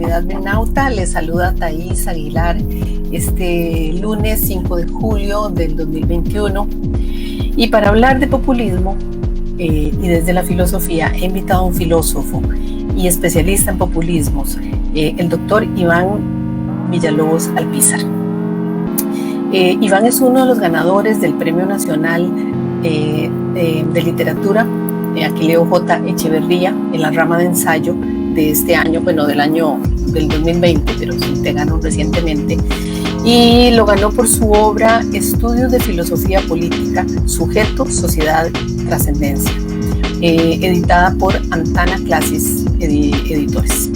comunidad Benauta, les saluda Thais Aguilar este lunes 5 de julio del 2021 y para hablar de populismo y desde la filosofía he invitado a un filósofo y especialista en populismos, el doctor Iván Villalobos Alpizar. Iván es uno de los ganadores del Premio Nacional de Literatura Aquileo J. Echeverría en la rama de ensayo de este año, bueno, del 2020, pero sí te ganó recientemente, y lo ganó por su obra Estudios de Filosofía Política, Sujeto, Sociedad, Trascendencia, editada por Antana Classis Editores.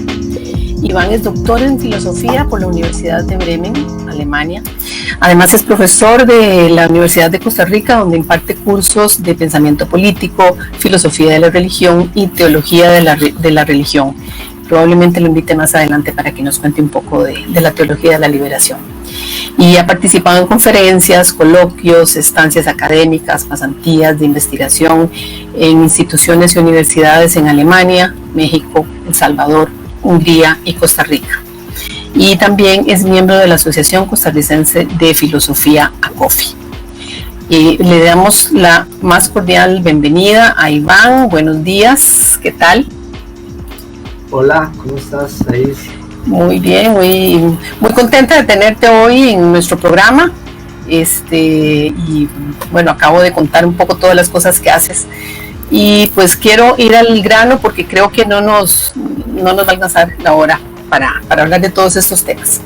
Iván es doctor en filosofía por la Universidad de Bremen, Alemania. Además es profesor de la Universidad de Costa Rica, donde imparte cursos de pensamiento político, filosofía de la religión y teología de la religión. Probablemente lo invite más adelante para que nos cuente un poco de la teología de la liberación. Y ha participado en conferencias, coloquios, estancias académicas, pasantías de investigación en instituciones y universidades en Alemania, México, El Salvador, Hungría y Costa Rica. Y también es miembro de la Asociación Costarricense de Filosofía, ACOFI. Y le damos la más cordial bienvenida a Iván. Buenos días, ¿qué tal? Hola, ¿cómo estás, Thais? Muy bien, muy contenta de tenerte hoy en nuestro programa. Y bueno, acabo de contar un poco todas las cosas que haces. Y pues quiero ir al grano porque creo que no nos va a alcanzar la hora para hablar de todos estos temas.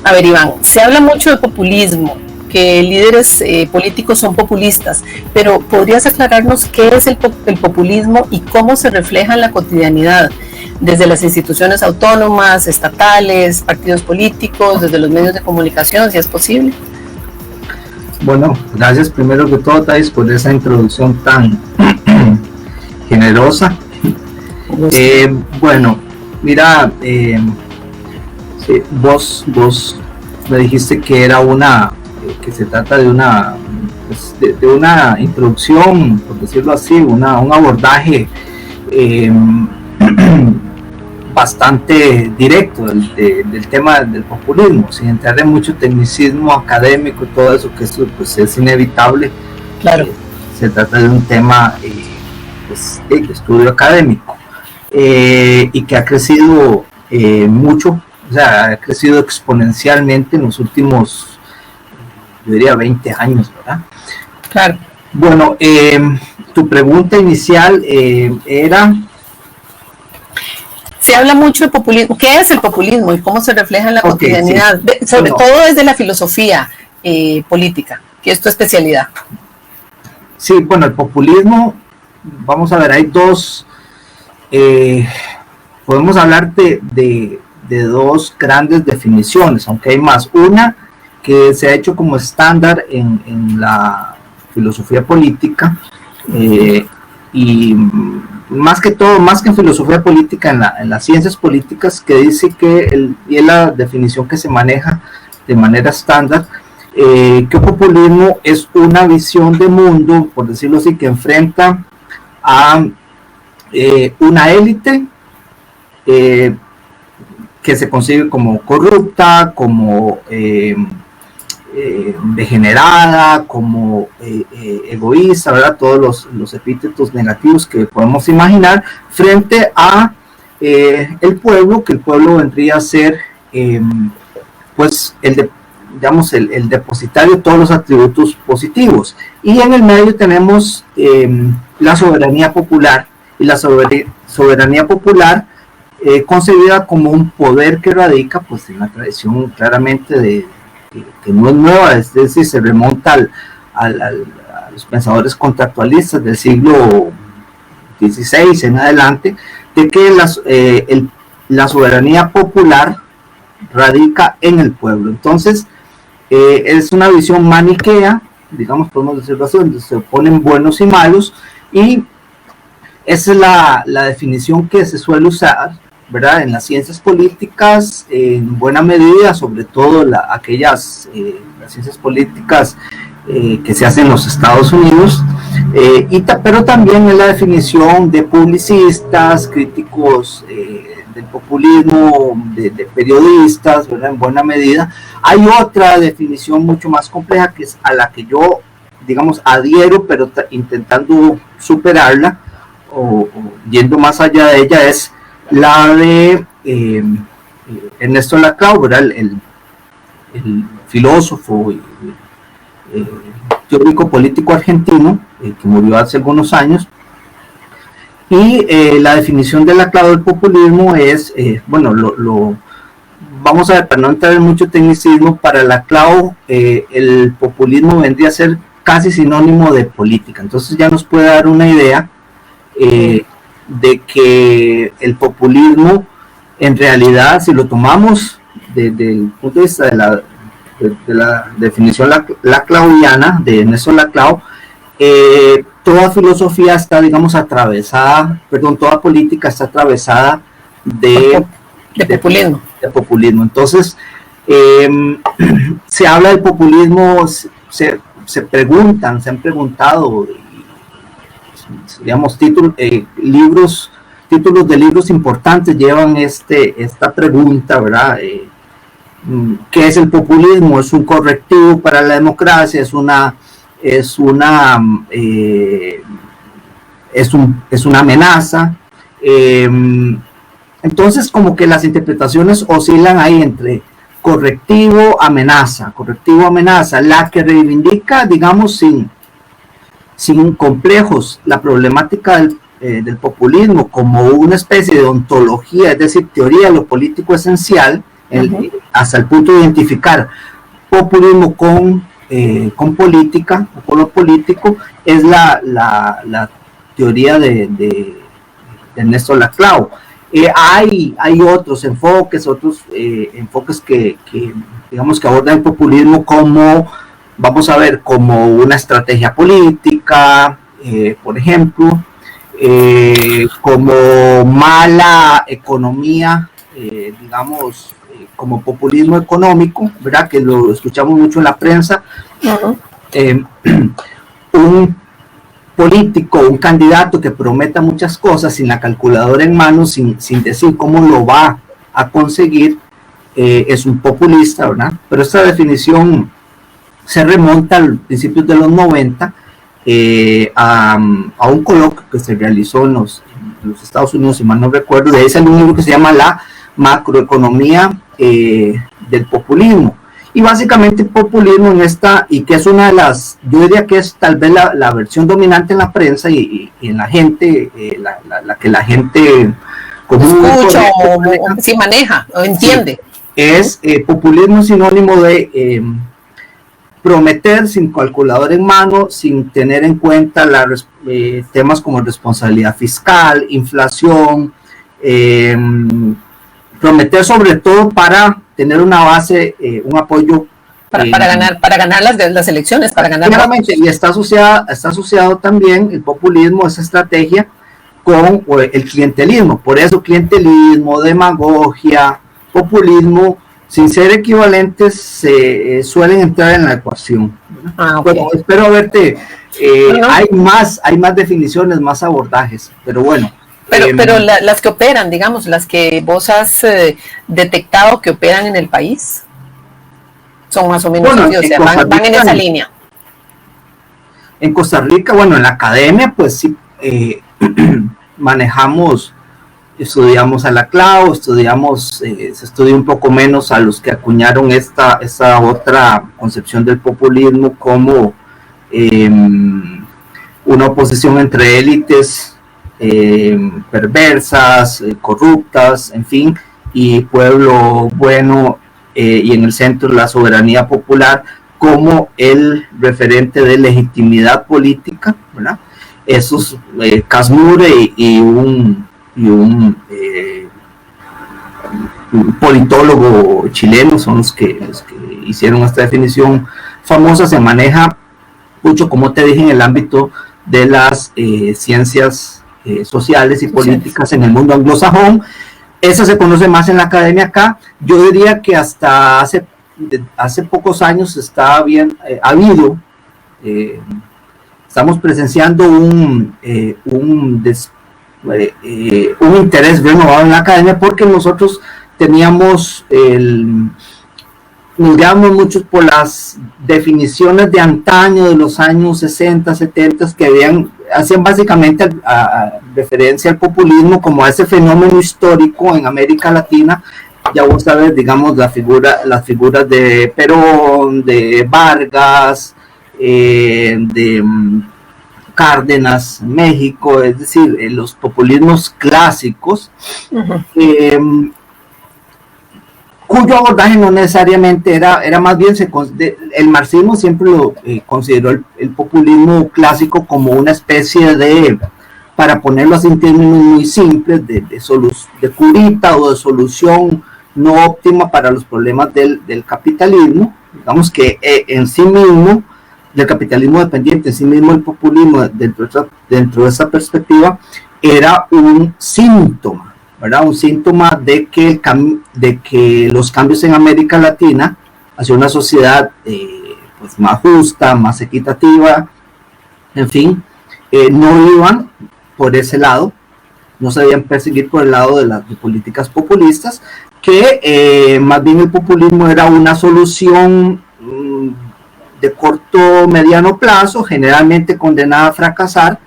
A ver, Iván, se habla mucho de populismo, que líderes políticos son populistas, pero ¿podrías aclararnos qué es el populismo y cómo se refleja en la cotidianidad, desde las instituciones autónomas, estatales, partidos políticos, desde los medios de comunicación, si es posible? Bueno, gracias primero que todo, Thais, por esa introducción tan generosa. Bueno, mira, sí, vos me dijiste que era que se trata de una introducción, por decirlo así, un abordaje bastante directo del tema del populismo, sin entrar en mucho tecnicismo académico y todo eso, que eso pues es inevitable. Claro. Se trata de un tema de estudio académico y que ha crecido mucho, o sea, ha crecido exponencialmente en los últimos, yo diría, 20 años, ¿verdad? Claro. Bueno, tu pregunta inicial era... Se habla mucho de populismo. ¿Qué es el populismo y cómo se refleja en la cotidianidad? Sí. Sobre todo desde la filosofía política, que es tu especialidad. Sí, bueno, el populismo, vamos a ver, hay dos, podemos hablar de dos grandes definiciones, aunque hay más. Una que se ha hecho como estándar en la filosofía política y más que todo, más que en filosofía política, en las ciencias políticas, que dice que, y es la definición que se maneja de manera estándar, que el populismo es una visión de mundo, por decirlo así, que enfrenta a una élite que se concibe como corrupta, como degenerada, como egoísta, ¿verdad? Todos los epítetos negativos que podemos imaginar frente a el pueblo, que el pueblo vendría a ser pues el depositario de todos los atributos positivos. Y en el medio tenemos la soberanía popular, y la soberanía popular concebida como un poder que radica pues en la tradición claramente que no es nueva, es decir, se remonta a los pensadores contractualistas del siglo XVI en adelante, de que la soberanía popular radica en el pueblo. Entonces, es una visión maniquea, digamos, podemos decirlo así, donde se oponen buenos y malos, y esa es la definición que se suele usar, ¿verdad? En las ciencias políticas, en buena medida, sobre todo las ciencias políticas que se hacen en los Estados Unidos, pero también en la definición de publicistas, críticos del populismo de periodistas, ¿verdad? En buena medida. Hay otra definición mucho más compleja que es a la que yo, digamos, adhiero, pero intentando superarla o yendo más allá de ella, es la de Ernesto Laclau, ¿verdad? El filósofo y teórico político argentino, que murió hace algunos años. Y la definición de Laclau del populismo es, bueno, vamos a ver, para no entrar en mucho tecnicismo, para Laclau el populismo vendría a ser casi sinónimo de política. Entonces ya nos puede dar una idea de que el populismo, en realidad, si lo tomamos desde el punto de vista de la definición laclaudiana de Ernesto Laclau, toda filosofía está, digamos, atravesada, perdón, toda política está atravesada de populismo. De populismo. Entonces, se habla del populismo, se han preguntado, digamos, títulos de libros importantes llevan esta pregunta, ¿verdad? ¿Qué es el populismo? ¿Es un correctivo para la democracia? ¿Es una amenaza? Entonces, como que las interpretaciones oscilan ahí entre correctivo, amenaza, la que reivindica, digamos, sin complejos, la problemática del populismo como una especie de ontología, es decir, teoría de lo político esencial, hasta el punto de identificar populismo con política o con lo político, es la teoría de Ernesto Laclau. Hay otros enfoques, que digamos que abordan el populismo como, vamos a ver, como una estrategia política, por ejemplo, como mala economía, digamos, como populismo económico, ¿verdad? Que lo escuchamos mucho en la prensa. Un político, un candidato que prometa muchas cosas sin la calculadora en mano, sin decir cómo lo va a conseguir, es un populista, ¿verdad? Pero esta definición se remonta a los principios de los 90 a un coloquio que se realizó en los Estados Unidos, si mal no recuerdo. De ahí salió un libro que se llama La macroeconomía del populismo. Y básicamente el populismo y que es una de las, yo diría que es tal vez la versión dominante en la prensa y en la gente, la que la gente escucha o si maneja o entiende. Sí, es populismo sinónimo de prometer sin calculador en mano, sin tener en cuenta temas como responsabilidad fiscal, inflación, prometer sobre todo para tener una base, un apoyo para ganar las elecciones, para ganar. Y está asociado también el populismo, esa estrategia, con el clientelismo. Por eso clientelismo, demagogia, populismo, sin ser equivalentes, suelen entrar en la ecuación. Okay. Bueno, espero haberte. Hay más definiciones, más abordajes, pero bueno. Pero las que operan, digamos, las que vos has detectado que operan en el país, son más o menos así, o sea, van en esa línea. En Costa Rica, bueno, en la academia, pues sí, estudiamos a Laclau, se estudia un poco menos a los que acuñaron esa otra concepción del populismo como una oposición entre élites perversas, corruptas, en fin, y pueblo bueno, y en el centro la soberanía popular como el referente de legitimidad política, ¿verdad? Esos Casmure y un politólogo chileno son los que hicieron esta definición famosa. Se maneja mucho, como te dije, en el ámbito de las ciencias sociales y políticas en el mundo anglosajón. Esa se conoce más en la academia acá. Yo diría que hasta hace pocos años estamos presenciando un un interés renovado en la academia, porque nosotros teníamos nos guiamos mucho por las definiciones de antaño, de los años 60, 70, que hacían básicamente referencia al populismo como a ese fenómeno histórico en América Latina. Ya vos sabes, digamos, las figuras de Perón, de Vargas, de Cárdenas, México, es decir, los populismos clásicos, cuyo abordaje no necesariamente era más bien, el marxismo siempre lo consideró el populismo clásico como una especie de, para ponerlo así en términos muy simples, de curita o de solución no óptima para los problemas del capitalismo. Digamos que en sí mismo, del capitalismo dependiente, en sí mismo el populismo dentro de esa perspectiva era un síntoma, ¿verdad? Un síntoma de que los cambios en América Latina hacia una sociedad pues más justa, más equitativa, en fin, no iban por ese lado, no se debían perseguir por el lado de las políticas populistas, que más bien el populismo era una solución de corto mediano plazo, generalmente condenada a fracasar,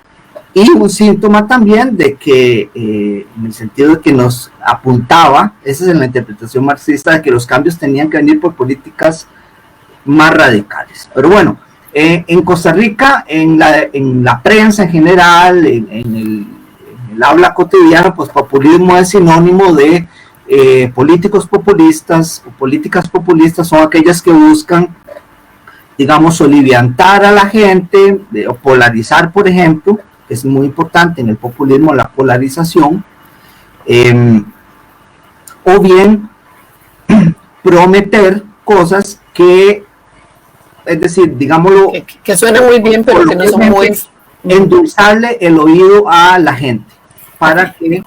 y un síntoma también de que, en el sentido de que nos apuntaba, esa es la interpretación marxista, de que los cambios tenían que venir por políticas más radicales. Pero bueno, en Costa Rica, en la prensa en general, en el habla cotidiana, pues populismo es sinónimo de políticos populistas, o políticas populistas son aquellas que buscan, digamos, soliviantar a la gente, o polarizar, por ejemplo, que es muy importante en el populismo, la polarización, o bien prometer cosas que, es decir, digámoslo, que suenan muy bien, pero que no son muy... endulzarle el oído a la gente para que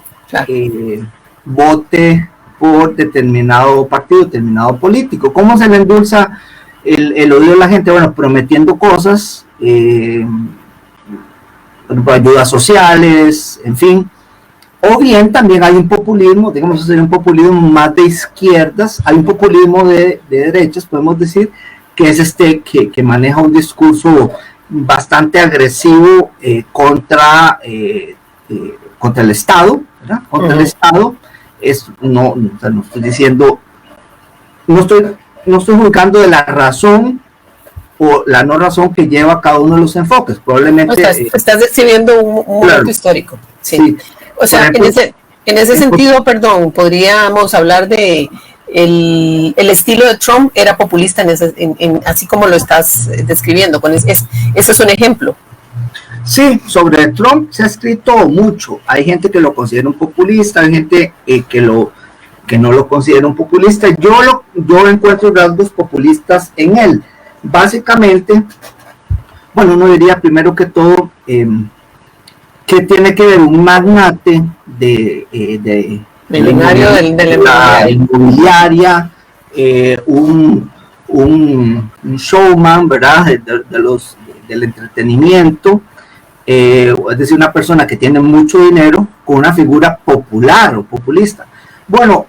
vote por determinado partido, determinado político. ¿Cómo se le endulza el oído a la gente? Bueno, prometiendo cosas, ayudas sociales, en fin. O bien también hay un populismo, digamos, sería un populismo más de izquierdas, hay un populismo de derechas, podemos decir, que es que maneja un discurso bastante agresivo contra el Estado, ¿verdad? Contra el Estado. No estoy diciendo, no estoy juzgando de la razón o la no razón que lleva cada uno de los enfoques. Probablemente estás describiendo un momento histórico. Sí. O sea, ejemplo, en ese sentido, perdón, podríamos hablar de el estilo de Trump era populista así como lo estás describiendo. Ese es un ejemplo. Sí, sobre Trump se ha escrito mucho. Hay gente que lo considera un populista, hay gente que no lo considera un populista. Yo encuentro rasgos populistas en él. Básicamente, bueno, uno diría primero que todo que tiene que ver un magnate de la inmobiliaria, un showman, ¿verdad? Del entretenimiento. Es decir, una persona que tiene mucho dinero con una figura popular o populista. Bueno,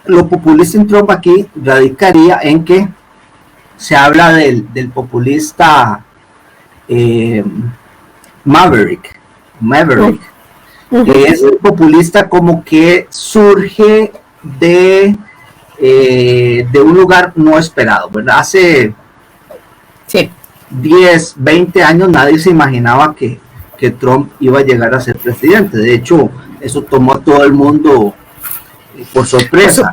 lo populista en Trump aquí radicaría en que se habla del populista Maverick, que es el populista como que surge de un lugar no esperado, ¿verdad? Hace 10, 20 años nadie se imaginaba que Trump iba a llegar a ser presidente. De hecho, eso tomó a todo el mundo por sorpresa.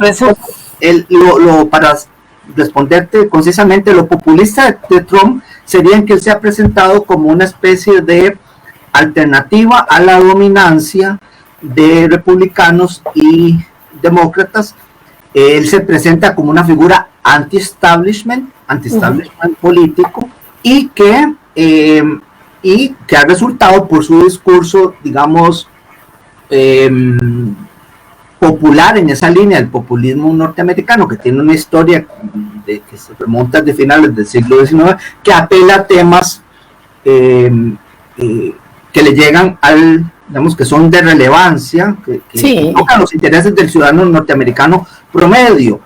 Para responderte concisamente, lo populista de Trump sería que él se ha presentado como una especie de alternativa a la dominancia de republicanos y demócratas. Él se presenta como una figura anti-establishment político, y que ha resultado por su discurso, digamos, popular en esa línea del populismo norteamericano, que tiene una historia que se remonta de finales del siglo XIX, que apela a temas que le llegan al digamos, que son de relevancia, que Sí. tocan los intereses del ciudadano norteamericano promedio.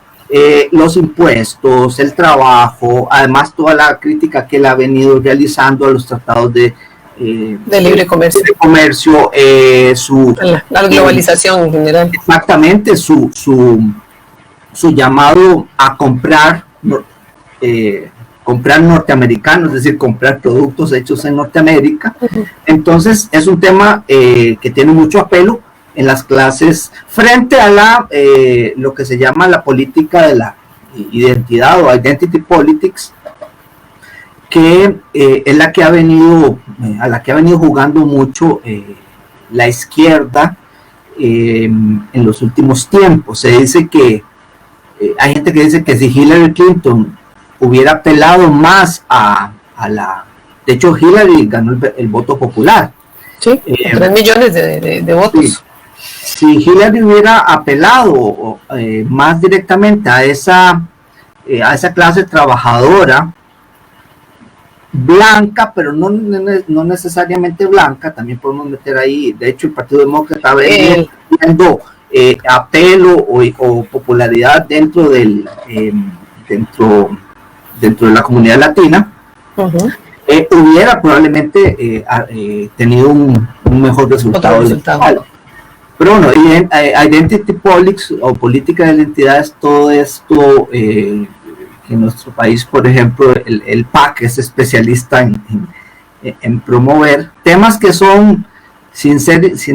Los impuestos, el trabajo, además toda la crítica que él ha venido realizando a los tratados de libre comercio, la globalización en general. Exactamente, su llamado a comprar norteamericanos, es decir, comprar productos hechos en Norteamérica. Entonces es un tema que tiene mucho apelo en las clases frente a lo que se llama la política de la identidad o identity politics, que es la que ha venido jugando mucho la izquierda en los últimos tiempos. Se dice que hay gente que dice que si Hillary Clinton hubiera apelado más de hecho Hillary ganó el voto popular. Sí, 3 millones de votos. Sí. Si Hillary hubiera apelado más directamente a esa clase trabajadora blanca, pero no necesariamente blanca, también podemos meter ahí, de hecho el Partido Demócrata viendo apelo o popularidad dentro de la comunidad latina, hubiera probablemente tenido un mejor resultado. Pero bueno, identity politics o política de identidades, todo esto que en nuestro país, por ejemplo, el PAC es especialista en promover temas que son, sin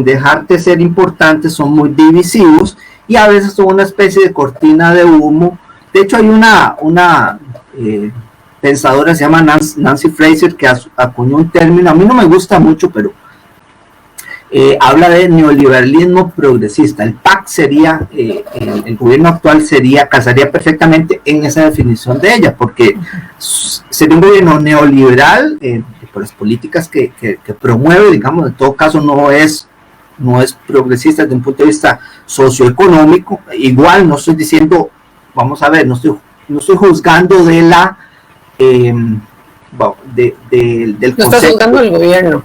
dejar de ser importantes, son muy divisivos y a veces son una especie de cortina de humo. De hecho, hay una pensadora, se llama Nancy Fraser, que acuñó un término, a mí no me gusta mucho, pero habla de neoliberalismo progresista. El PAC sería, el gobierno actual casaría perfectamente en esa definición de ella, porque sería un gobierno neoliberal por las políticas que promueve, digamos, en todo caso no es progresista desde un punto de vista socioeconómico. Igual no estoy diciendo, vamos a ver, no estoy juzgando de la del concepto. No estás juzgando el gobierno.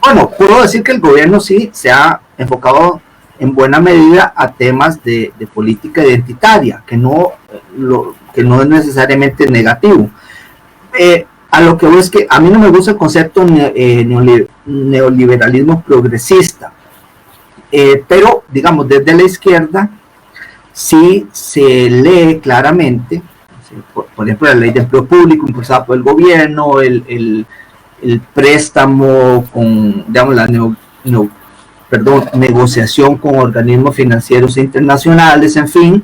Bueno, puedo decir que el gobierno sí se ha enfocado en buena medida a temas de política identitaria, que no es necesariamente negativo. A lo que voy es que a mí no me gusta el concepto neoliberalismo progresista, pero digamos desde la izquierda sí se lee claramente, por ejemplo, la ley de empleo público impulsada por el gobierno, el préstamo con, digamos, negociación con organismos financieros internacionales, en fin,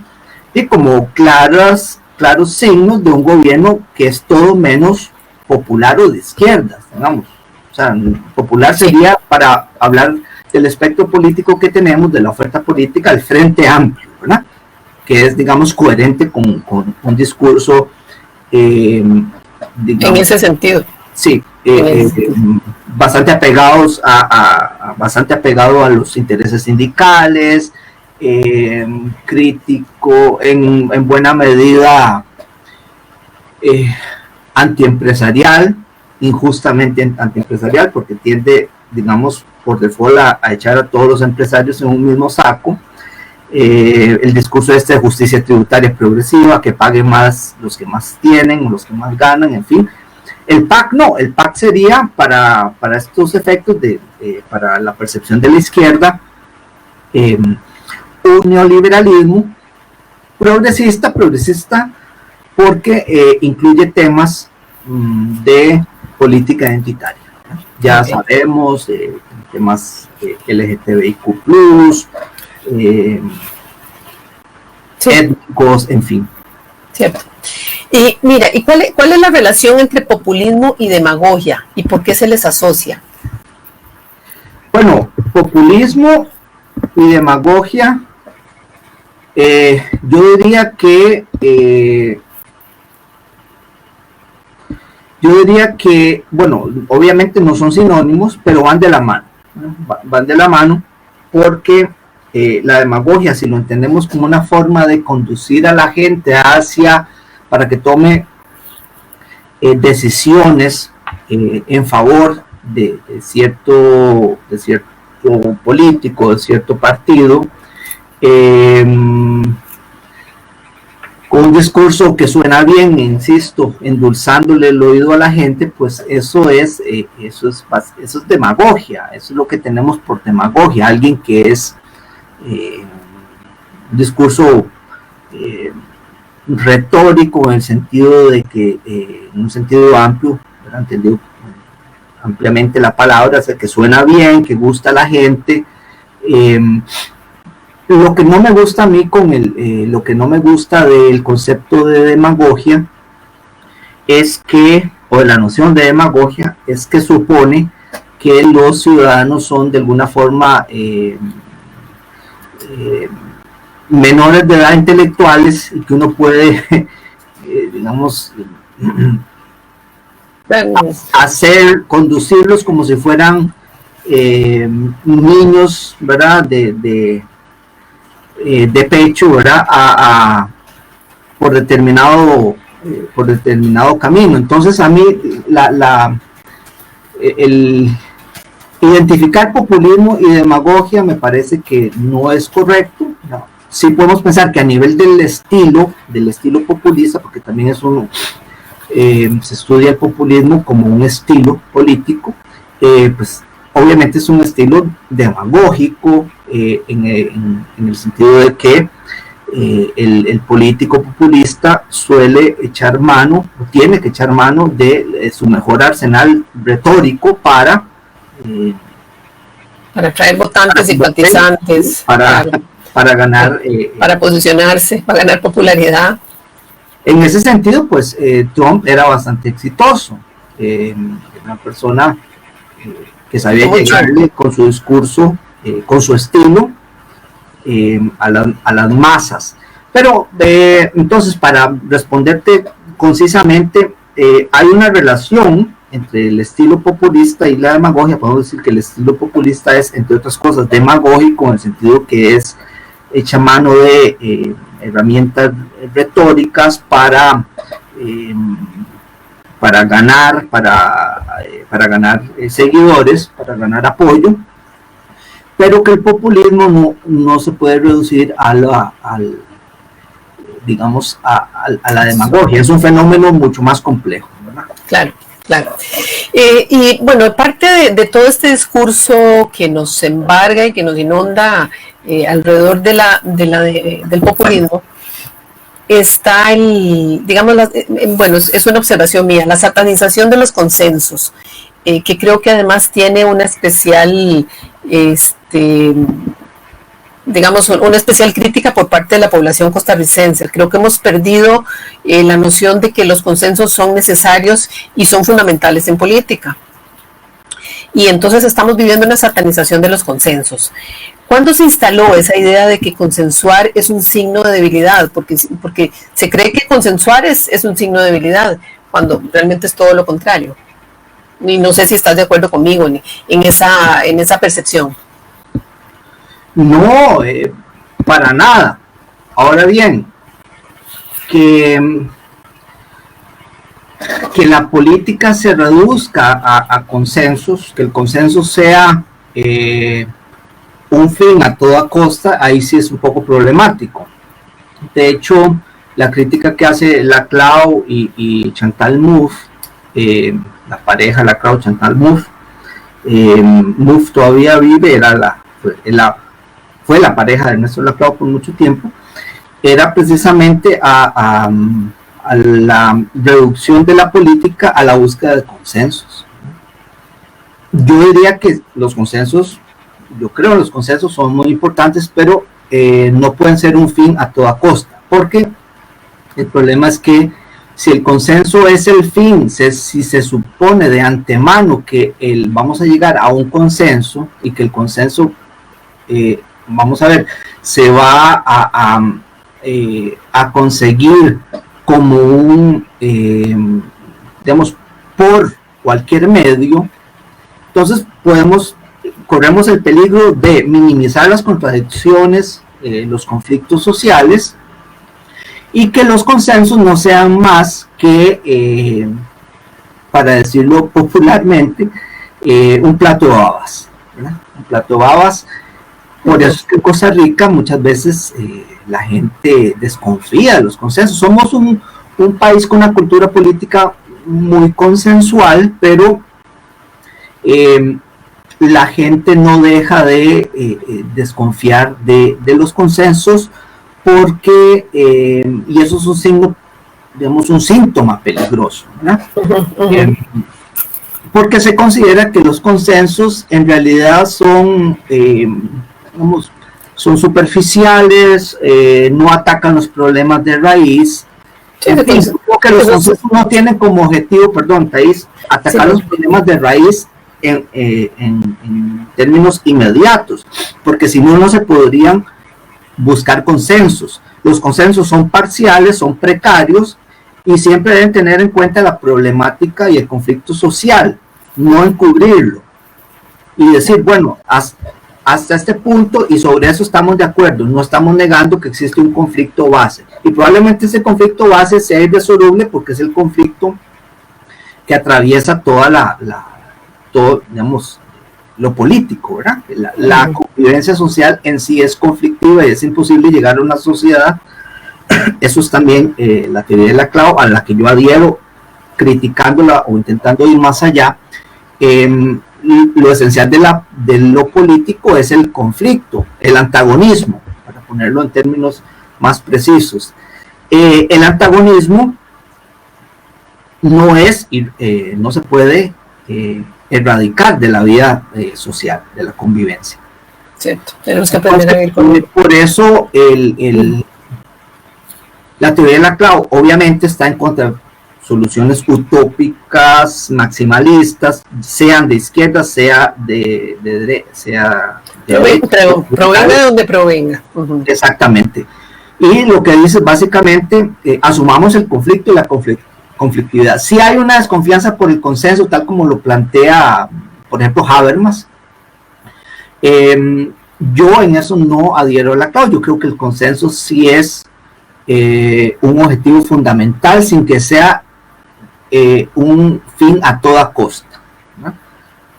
y como claros signos de un gobierno que es todo menos popular o de izquierdas, digamos. O sea, popular sería, para hablar del espectro político que tenemos, de la oferta política, el Frente Amplio, ¿verdad? Que es, digamos, coherente con un discurso, digamos, en ese sentido. Sí, bastante apegado a los intereses sindicales, crítico, en buena medida antiempresarial, injustamente antiempresarial, porque tiende, digamos, por default a echar a todos los empresarios en un mismo saco. El discurso de justicia tributaria progresiva, que paguen más los que más tienen, los que más ganan, en fin. El PAC no, el PAC sería para estos efectos, para la percepción de la izquierda, un neoliberalismo progresista porque incluye temas de política identitaria. Ya sabemos, temas LGTBIQ+, étnicos, en fin. Cierto. Y mira, ¿y cuál es la relación entre populismo y demagogia? ¿Y por qué se les asocia? Bueno, populismo y demagogia, yo diría que bueno, obviamente no son sinónimos, pero van de la mano, ¿no? Van de la mano porque la demagogia, si lo entendemos como una forma de conducir a la gente para que tome decisiones en favor de cierto grupo político, de cierto partido, con un discurso que suena bien, insisto, endulzándole el oído a la gente, pues eso es demagogia, eso es lo que tenemos por demagogia, alguien que es un discurso retórico en el sentido de que, en un sentido amplio, entendido ampliamente la palabra, o sea, que suena bien, que gusta a la gente. Lo que no me gusta a mí lo que no me gusta del concepto de demagogia es que, o de la noción de demagogia, es que supone que los ciudadanos son de alguna forma menores de edad intelectuales y que uno puede, digamos, conducirlos como si fueran niños, ¿verdad? De pecho, ¿verdad? Por determinado camino. Entonces a mí el identificar populismo y demagogia me parece que no es correcto. No. Sí podemos pensar que a nivel del estilo populista, porque también es se estudia el populismo como un estilo político, pues obviamente es un estilo demagógico, en el sentido de que el político populista suele echar mano, o tiene que echar mano de su mejor arsenal retórico para atraer votantes, simpatizantes, para ganar, para posicionarse, para ganar popularidad. En ese sentido, pues Trump era bastante exitoso, una persona que sabía llegarle con su discurso, con su estilo, a las masas. Pero entonces, para responderte concisamente, hay una relación entre el estilo populista y la demagogia. Podemos decir que el estilo populista es, entre otras cosas, demagógico, en el sentido que es hecha mano de herramientas retóricas para ganar seguidores, para ganar apoyo, pero que el populismo no se puede reducir a la demagogia. Es un fenómeno mucho más complejo, ¿verdad? Claro. Y bueno, parte de todo este discurso que nos embarga y que nos inunda alrededor del populismo, está bueno, es una observación mía, la satanización de los consensos, que creo que además tiene una especial, digamos, una especial crítica por parte de la población costarricense. Creo que hemos perdido la noción de que los consensos son necesarios y son fundamentales en política. Y entonces estamos viviendo una satanización de los consensos. ¿Cuándo se instaló esa idea de que consensuar es un signo de debilidad? Porque se cree que consensuar es un signo de debilidad, cuando realmente es todo lo contrario. Y no sé si estás de acuerdo conmigo en esa percepción. No, para nada. Ahora bien, que la política se reduzca a consensos, que el consenso sea un fin a toda costa, ahí sí es un poco problemático. De hecho, la crítica que hace Laclau y Chantal Mouffe, la pareja Laclau-Chantal Mouffe, Mouffe todavía vive, fue la pareja de Ernesto Laclau por mucho tiempo, era precisamente a la reducción de la política a la búsqueda de consensos. Yo diría que los consensos son muy importantes, pero no pueden ser un fin a toda costa, porque el problema es que si el consenso es el fin, si se supone de antemano que vamos a llegar a un consenso y que el consenso, vamos a ver, se va a conseguir como digamos, por cualquier medio, entonces corremos el peligro de minimizar las contradicciones, los conflictos sociales, y que los consensos no sean más que, para decirlo popularmente, un plato de habas, ¿verdad? un plato de babas. Por eso es que en Costa Rica muchas veces la gente desconfía de los consensos. Somos un país con una cultura política muy consensual, pero la gente no deja de desconfiar de los consensos porque, y eso es un signo, digamos, un síntoma peligroso, ¿verdad? Porque se considera que los consensos en realidad son, digamos, son superficiales, no atacan los problemas de raíz. En fin, que los consensos no tienen como objetivo, Thais, atacar los problemas de raíz en términos inmediatos, porque si no, no se podrían buscar consensos. Los consensos son parciales, son precarios y siempre deben tener en cuenta la problemática y el conflicto social, no encubrirlo y decir, bueno, hasta este punto y sobre eso estamos de acuerdo, no estamos negando que existe un conflicto base y probablemente ese conflicto base sea irresoluble porque es el conflicto que atraviesa todo, digamos, lo político, ¿verdad? La convivencia social en sí es conflictiva y es imposible llegar a una sociedad. Eso es también la teoría de Laclau, a la que yo adhiero, criticándola o intentando ir más allá. Lo esencial de lo político es el conflicto, el antagonismo, para ponerlo en términos más precisos. El antagonismo no se puede erradicar de la vida social, de la convivencia. Cierto, tenemos que aprender a vivir con él. Por eso la teoría de Laclau obviamente está en contra de soluciones utópicas, maximalistas, sean de izquierda, sea de derecha, provenga de donde provenga. Exactamente. Y lo que dice básicamente, asumamos el conflicto y la conflictividad. Si hay una desconfianza por el consenso, tal como lo plantea, por ejemplo, Habermas, yo en eso no adhiero a Laclau. Yo creo que el consenso sí es un objetivo fundamental, sin que sea un fin a toda costa, ¿no?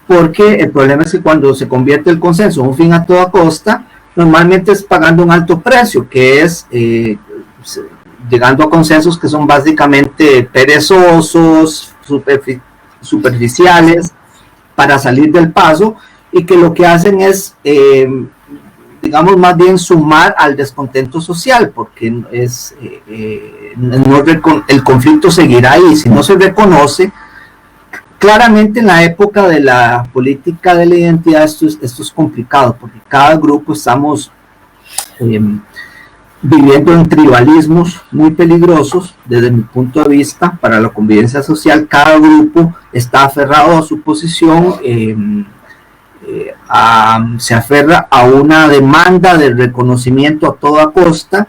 Porque el problema es que cuando se convierte el consenso en un fin a toda costa, normalmente es pagando un alto precio, que es llegando a consensos que son básicamente perezosos, superficiales, para salir del paso, y que lo que hacen es, digamos, más bien sumar al descontento social, porque el conflicto seguirá ahí. Si no se reconoce, claramente en la época de la política de la identidad esto es complicado, porque cada grupo estamos viviendo en tribalismos muy peligrosos desde mi punto de vista para la convivencia social. Cada grupo está aferrado a su posición, se aferra a una demanda de reconocimiento a toda costa,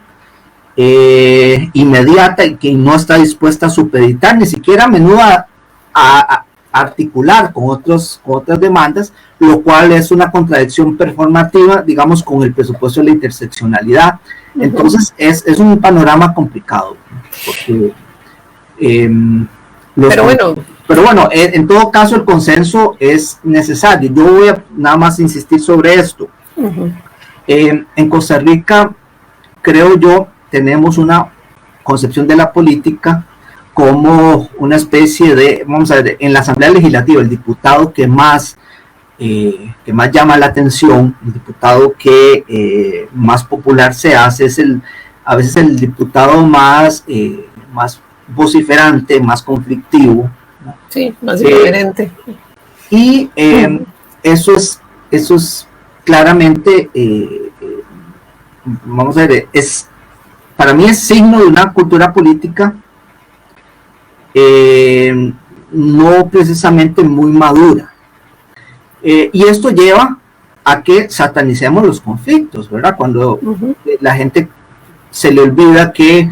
inmediata, y que no está dispuesta a supeditar, ni siquiera a menudo a articular con otras demandas, lo cual es una contradicción performativa, digamos, con el presupuesto de la interseccionalidad. Entonces es un panorama complicado, porque pero bueno, en todo caso el consenso es necesario. Yo voy a nada más insistir sobre esto. En Costa Rica, creo yo, tenemos una concepción de la política como una especie de, vamos a ver, en la Asamblea Legislativa, el diputado que más llama la atención, el diputado que más popular se hace, es a veces el diputado más vociferante, más conflictivo, ¿no? Sí, más irreverente. Y eso es claramente, vamos a ver, para mí es signo de una cultura política no precisamente muy madura. Y esto lleva a que satanicemos los conflictos, ¿verdad? Cuando la gente se le olvida que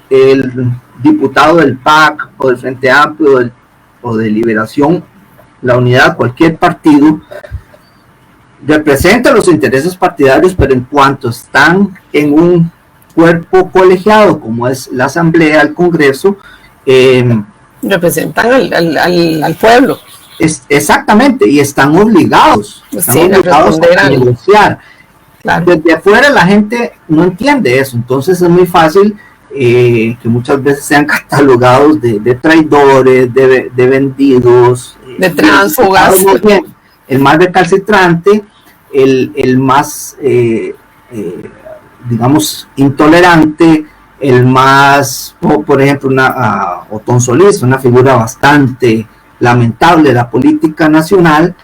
el diputado del PAC o del Frente Amplio o de Liberación, la Unidad, cualquier partido, representa los intereses partidarios, pero en cuanto están en un cuerpo colegiado como es la Asamblea, el Congreso, representan al pueblo. Exactamente, y están obligados, a negociar. Claro. Desde afuera la gente no entiende eso, entonces es muy fácil que muchas veces sean catalogados de traidores, de vendidos, de tránsfugas. El más recalcitrante, el más, digamos, intolerante, el más, por ejemplo, Otón Solís, una figura bastante lamentable de la política nacional,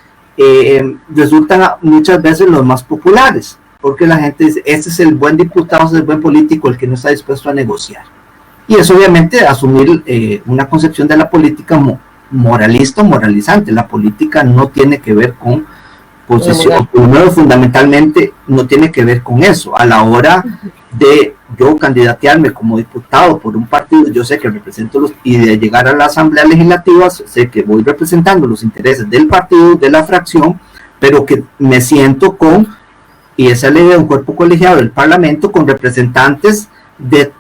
resultan muchas veces los más populares, porque la gente dice, este es el buen diputado, este es el buen político, el que no está dispuesto a negociar. Y es obviamente asumir una concepción de la política moralista o moralizante. La política no tiene que ver con posesión, primero fundamentalmente no tiene que ver con eso. A la hora de yo candidatearme como diputado por un partido, yo sé que represento y de llegar a la Asamblea Legislativa, sé que voy representando los intereses del partido, de la fracción, pero que me siento y esa ley de un cuerpo colegiado del Parlamento con representantes de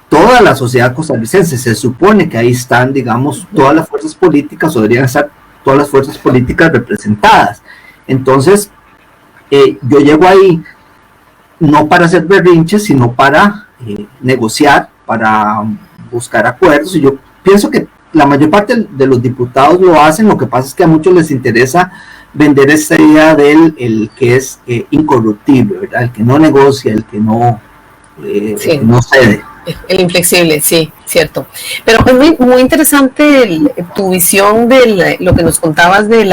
toda la sociedad costarricense. Se supone que ahí están, digamos, todas las fuerzas políticas, o deberían estar todas las fuerzas políticas representadas. Entonces, yo llego ahí no para hacer berrinches, sino para negociar, para buscar acuerdos, y yo pienso que la mayor parte de los diputados lo hacen. Lo que pasa es que a muchos les interesa vender esta idea el que es incorruptible, ¿verdad? El que no negocia, el que no, sí, no cede. El inflexible, sí, cierto. Pero es muy, muy interesante tu visión de lo que nos contabas de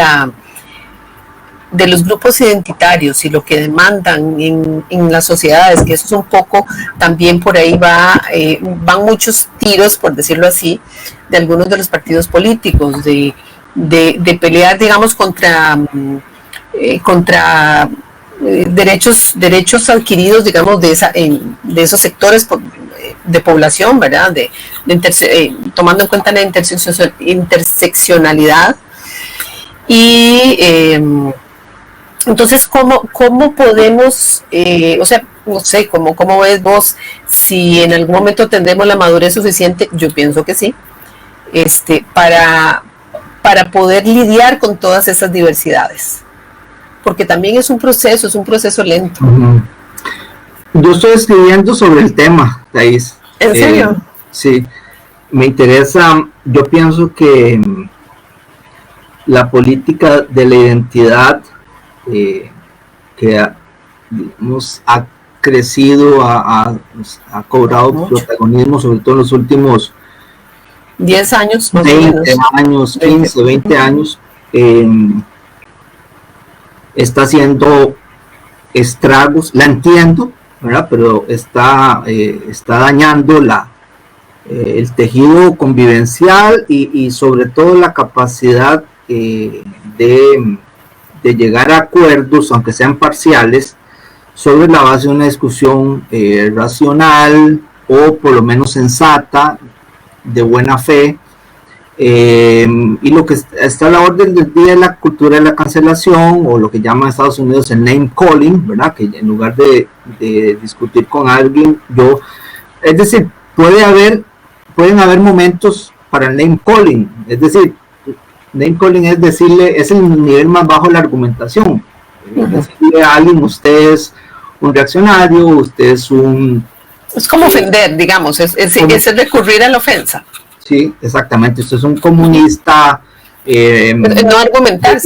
los grupos identitarios y lo que demandan en las sociedades, que eso es un poco, también por ahí van muchos tiros, por decirlo así, de algunos de los partidos políticos, de pelear, digamos, contra derechos adquiridos, digamos, de esos sectores de población, ¿verdad? Tomando en cuenta la interseccionalidad. Y entonces, ¿cómo podemos, o sea, no sé, ¿cómo ves vos si en algún momento tendremos la madurez suficiente? Yo pienso que sí, para poder lidiar con todas esas diversidades, porque también es un proceso lento. Yo estoy escribiendo sobre el tema, Thais. ¿En serio? Sí, me interesa. Yo pienso que la política de la identidad que digamos, ha crecido, ha cobrado protagonismo, sobre todo en los últimos 10 años, 20 años, 15, 20 años, está haciendo estragos. La entiendo, ¿verdad? Pero está dañando el tejido convivencial y sobre todo la capacidad de llegar a acuerdos, aunque sean parciales, sobre la base de una discusión racional o por lo menos sensata, de buena fe, y lo que está a la orden del día es la cultura de la cancelación, o lo que llaman en Estados Unidos el name calling, ¿verdad? Que en lugar de discutir con alguien, es decir, pueden haber momentos para el name calling, es decir, name calling es decirle, es el nivel más bajo de la argumentación, decirle a alguien, usted es un reaccionario, usted es un... Es como ofender, digamos, es recurrir a la ofensa. Sí, exactamente, usted es un comunista, no argumentar,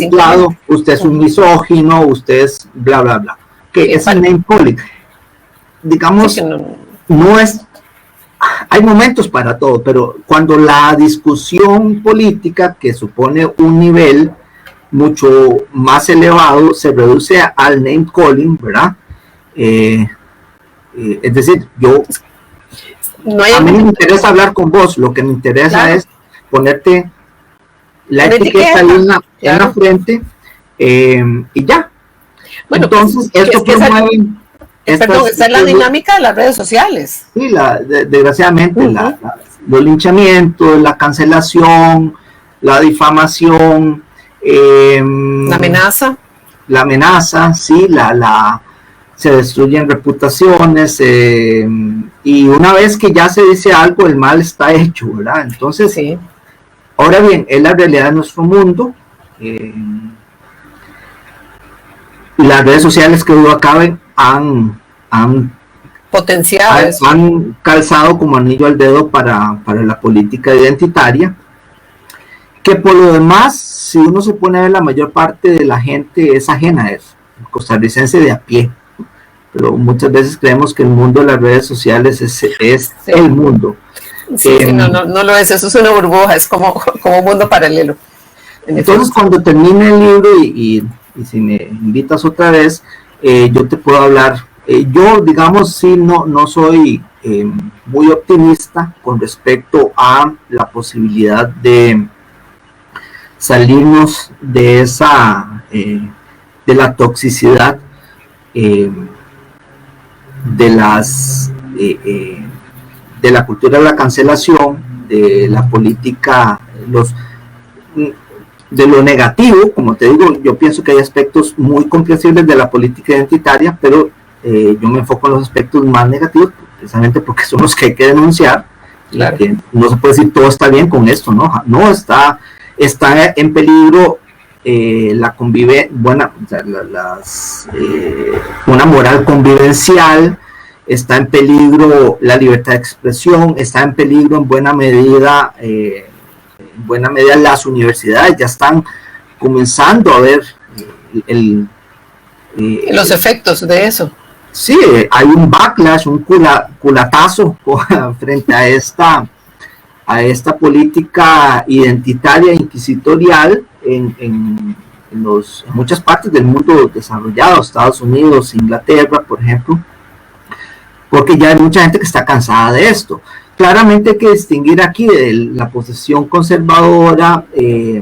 usted es un misógino, usted es bla, bla, bla, que es el name calling. Digamos, sí, no es... Hay momentos para todo, pero cuando la discusión política, que supone un nivel mucho más elevado, se reduce al name calling, ¿verdad? Es decir, a mí no me interesa hablar con vos, lo que me interesa es ponerte la etiqueta en la frente, y ya. Bueno, entonces, esto promueve... esa es la dinámica de las redes sociales. Sí, desgraciadamente, los linchamientos, la cancelación, la difamación, la amenaza. La amenaza, sí, se destruyen reputaciones, y una vez que ya se dice algo, el mal está hecho, ¿verdad? Entonces, sí. Ahora bien, es la realidad de nuestro mundo, las redes sociales que duda cabe han potenciado han calzado como anillo al dedo para la política identitaria, que por lo demás, si uno se pone a ver, la mayor parte de la gente es ajena a eso, costarricense de a pie, pero muchas veces creemos que el mundo de las redes sociales es sí. El mundo. Sí, no lo es, eso es una burbuja, es como un mundo paralelo. Entonces, cuando termine el libro y si me invitas otra vez, yo te puedo hablar. Yo, digamos, sí, no soy muy optimista con respecto a la posibilidad de salirnos de esa, de la toxicidad de la cultura de la cancelación, de la política, de lo negativo. Como te digo, yo pienso que hay aspectos muy comprensibles de la política identitaria, pero yo me enfoco en los aspectos más negativos, precisamente porque son los que hay que denunciar. Claro. Que no se puede decir todo está bien con esto, no está en peligro una moral convivencial, está en peligro la libertad de expresión, está en peligro en buena medida las universidades ya están comenzando a ver los efectos de eso. Sí, hay un backlash, un culatazo frente a esta política identitaria inquisitorial en muchas partes del mundo desarrollado, Estados Unidos, Inglaterra, por ejemplo, porque ya hay mucha gente que está cansada de esto. Claramente hay que distinguir aquí de la posición conservadora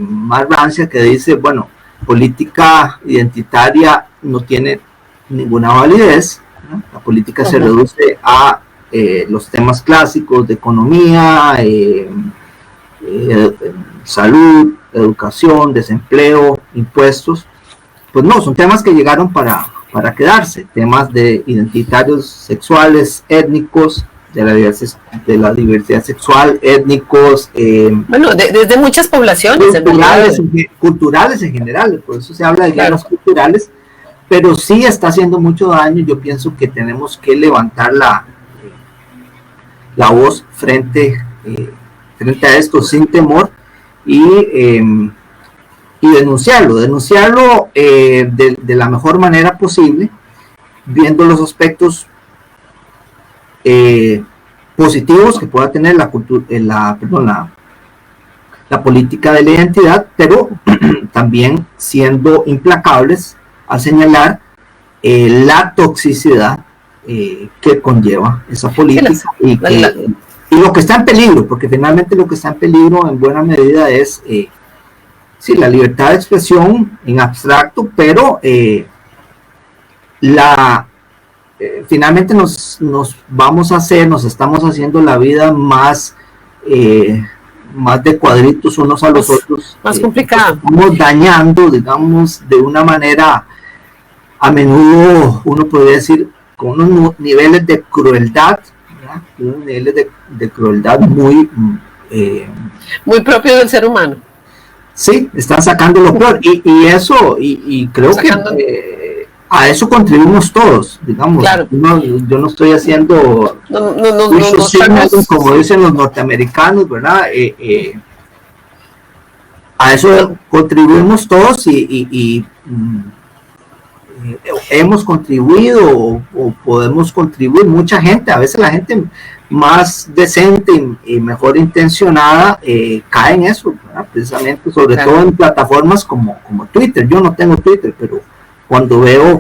más rancia que dice, bueno, política identitaria no tiene ninguna validez, ¿no? La política se reduce a los temas clásicos de economía, salud, educación, desempleo, impuestos. Pues no, son temas que llegaron para quedarse, temas de identitarios sexuales, étnicos, de la diversidad sexual, étnicos, desde muchas poblaciones culturales en general, por eso se habla de guerras culturales, pero sí está haciendo mucho daño. Yo pienso que tenemos que levantar la voz frente a esto sin temor y denunciarlo de la mejor manera posible, viendo los aspectos positivos que pueda tener la política de la identidad, pero también siendo implacables a señalar la toxicidad que conlleva esa política y lo que está en peligro, porque finalmente lo que está en peligro en buena medida es la libertad de expresión en abstracto, pero finalmente nos estamos haciendo la vida más de cuadritos unos a los otros, más complicada. Estamos dañando, digamos, de una manera, a menudo uno podría decir, con unos niveles de crueldad, ¿verdad? Unos niveles de crueldad muy propios del ser humano. Sí, están sacando lo peor, y eso, y creo que a eso contribuimos todos, digamos. Claro. Yo no estoy haciendo como dicen los norteamericanos, ¿verdad? A eso contribuimos todos y hemos contribuido o podemos contribuir mucha gente. A veces la gente más decente y mejor intencionada cae en eso, ¿verdad? Precisamente, sobre todo en plataformas como Twitter. Yo no tengo Twitter, pero cuando veo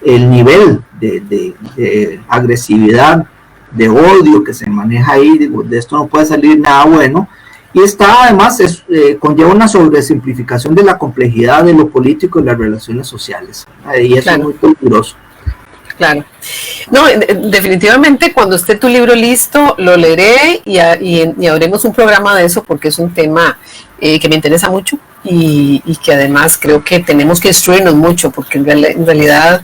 el nivel de agresividad, de odio que se maneja ahí, digo, de esto no puede salir nada bueno. Y está además, conlleva una sobresimplificación de la complejidad de lo político y las relaciones sociales. Y eso es muy peligroso. Claro. No, definitivamente cuando esté tu libro listo, lo leeré y haremos un programa de eso, porque es un tema que me interesa mucho y que además creo que tenemos que instruirnos mucho, porque en realidad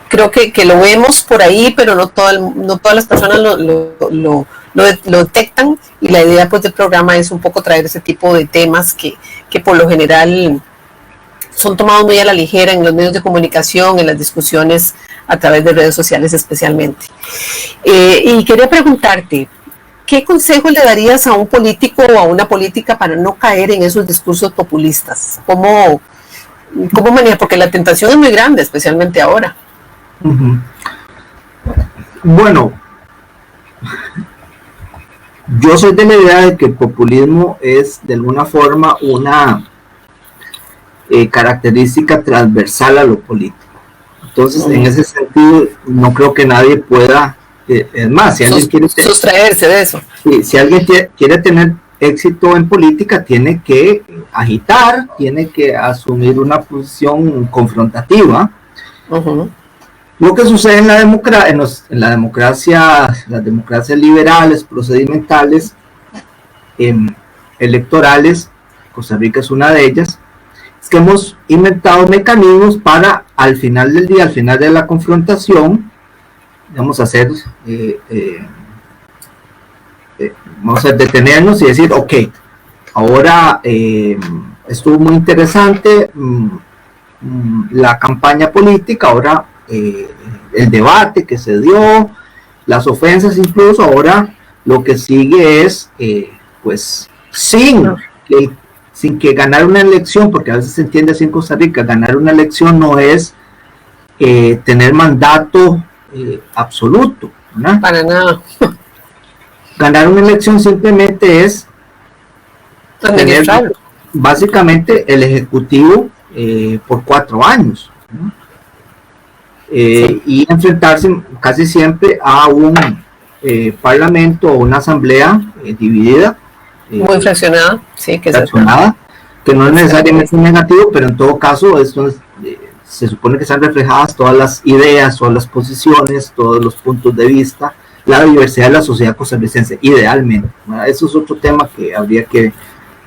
creo que lo vemos por ahí, pero no todas las personas lo detectan, y la idea pues del programa es un poco traer ese tipo de temas que por lo general son tomados muy a la ligera en los medios de comunicación, en las discusiones a través de redes sociales especialmente. Y quería preguntarte, ¿qué consejo le darías a un político o a una política para no caer en esos discursos populistas? ¿Cómo manejar? Porque la tentación es muy grande, especialmente ahora. Uh-huh. Bueno, yo soy de la idea de que el populismo es de alguna forma una característica transversal a lo político. Entonces, en ese sentido, no creo que nadie pueda, es más, si alguien quiere sustraerse de eso. Si alguien quiere tener éxito en política, tiene que agitar, tiene que asumir una posición confrontativa. Uh-huh. Lo que sucede en la democracia, las democracias liberales, procedimentales, electorales, Costa Rica es una de ellas, es que hemos inventado mecanismos para al final del día, al final de la confrontación, vamos a detenernos y decir, ok, ahora estuvo muy interesante la campaña política, ahora el debate que se dio, las ofensas incluso, ahora lo que sigue es, pues, sin que ganar una elección, porque a veces se entiende así en Costa Rica, ganar una elección no es tener mandato absoluto, ¿no? Para nada. Ganar una elección simplemente es tener básicamente el ejecutivo por 4 años, ¿no? Sí. Y enfrentarse casi siempre a un parlamento o una asamblea dividida, muy fraccionada, sí, que no es necesariamente negativo, pero en todo caso esto se supone que están reflejadas todas las ideas, todas las posiciones, todos los puntos de vista, la diversidad de la sociedad costarricense, idealmente. Eso es otro tema que habría que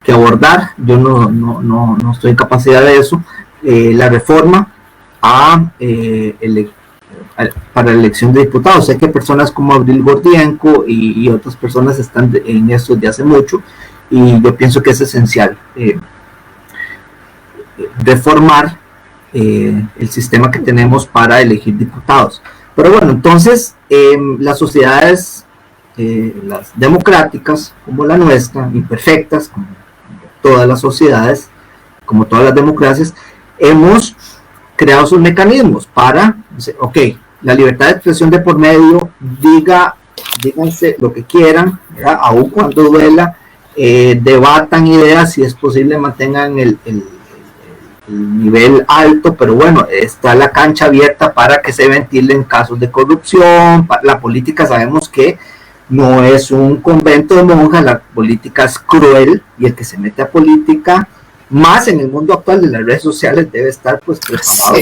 abordar. Yo no estoy en capacidad de eso. La reforma para la elección de diputados. Sé que personas como Abril Gordienko y otras personas están en esto desde hace mucho, y yo pienso que es esencial reformar el sistema que tenemos para elegir diputados. Pero bueno, entonces las sociedades, las democráticas como la nuestra, imperfectas como todas las sociedades, como todas las democracias, hemos creado sus mecanismos para, ok, la libertad de expresión de por medio, díganse lo que quieran, ¿verdad? Aun cuando duela, debatan ideas, si es posible mantengan el nivel alto, pero bueno, está la cancha abierta para que se ventilen casos de corrupción. La política sabemos que no es un convento de monjas, la política es cruel, y el que se mete a política, más en el mundo actual de las redes sociales, debe estar pues preparado,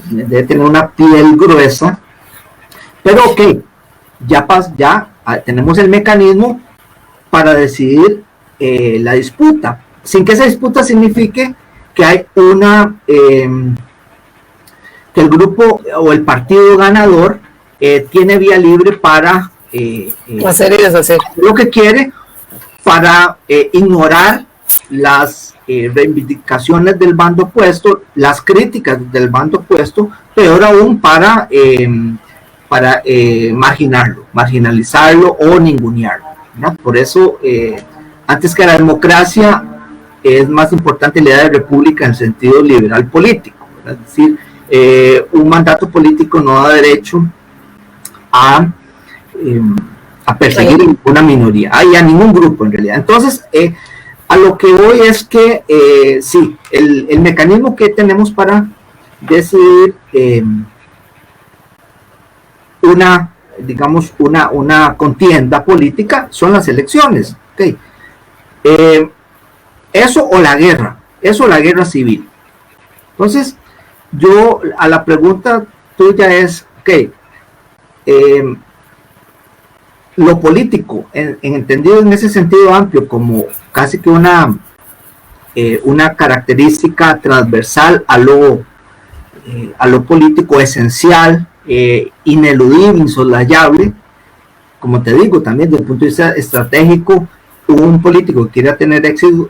sí, debe tener una piel gruesa. Pero ok, ya tenemos el mecanismo para decidir la disputa, sin que esa disputa signifique que hay que el grupo o el partido ganador tiene vía libre para hacer y deshacer lo que quiere, para ignorar las reivindicaciones del bando opuesto, las críticas del bando opuesto, peor aún para marginalizarlo o ningunearlo, ¿no? Por eso, antes que la democracia, es más importante la idea de república en el sentido liberal político, ¿verdad? Es decir, un mandato político no da derecho a perseguir una minoría, y a ningún grupo en realidad. Entonces, a lo que voy es que sí, el mecanismo que tenemos para decidir una contienda política son las elecciones. Okay. Eso o la guerra civil. Entonces, yo a la pregunta tuya es, ok, lo político, entendido en ese sentido amplio, como casi que una característica transversal a lo político, esencial, ineludible, insoslayable. Como te digo, también desde el punto de vista estratégico, un político que quiera tener éxito